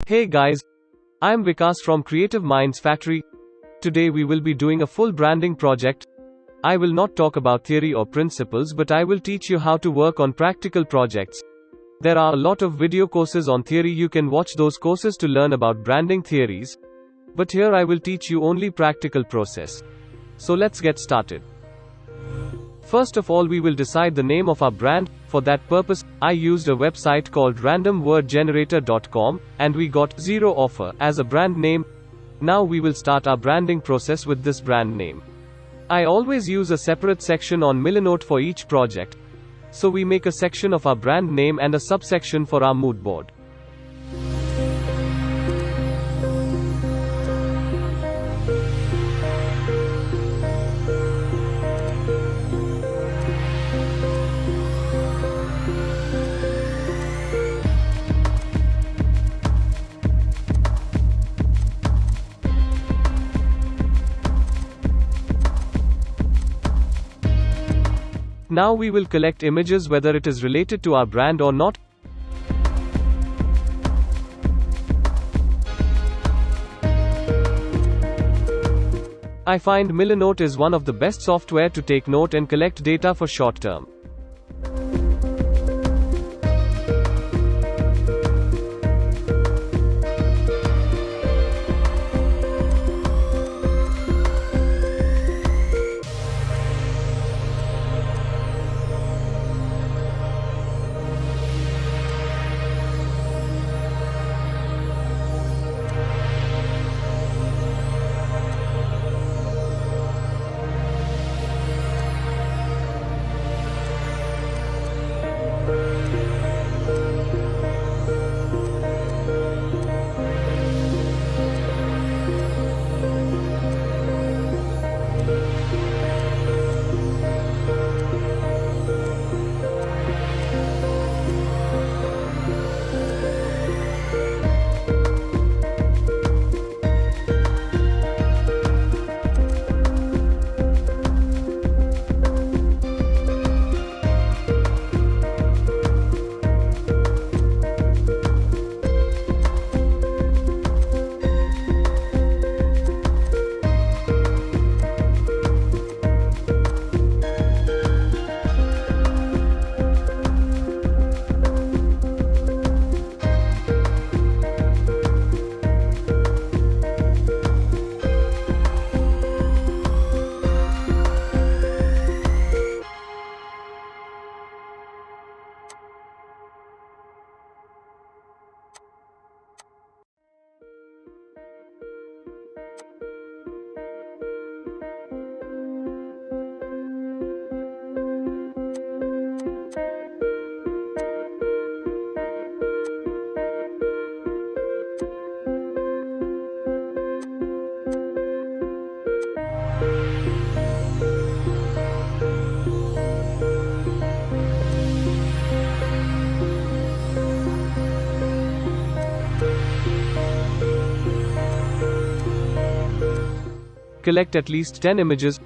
Hey guys, I am Vikas from Creative Minds Factory. Today we will be doing a full branding project. I will not talk about theory or principles, but I will teach you how to work on practical projects. There are a lot of video courses on theory, you can watch those courses to learn about branding theories. But here I will teach you only practical process. So let's get started. First of all, we will decide the name of our brand. For that purpose, I used a website called randomwordgenerator.com, and we got 0 offer as a brand name. Now we will start our branding process with this brand name. I always use a separate section on Milanote for each project. So we make a section of our brand name and a subsection for our mood board. Now we will collect images whether it is related to our brand or not. I find Milanote is one of the best software to take note and collect data for short term. Collect at least 10 images.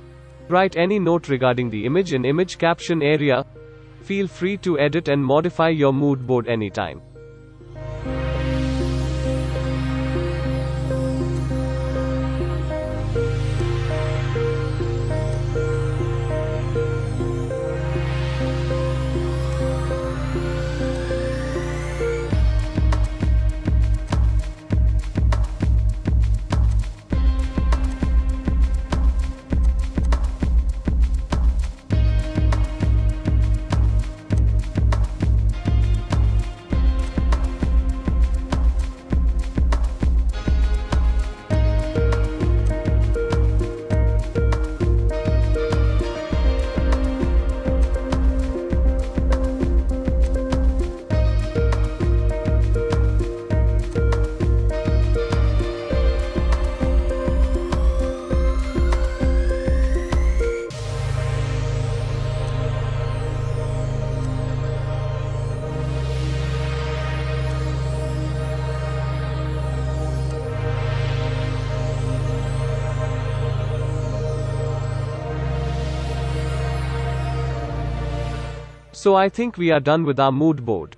Write any note regarding the image in image caption area. Feel free to edit and modify your mood board anytime. So I think we are done with our mood board.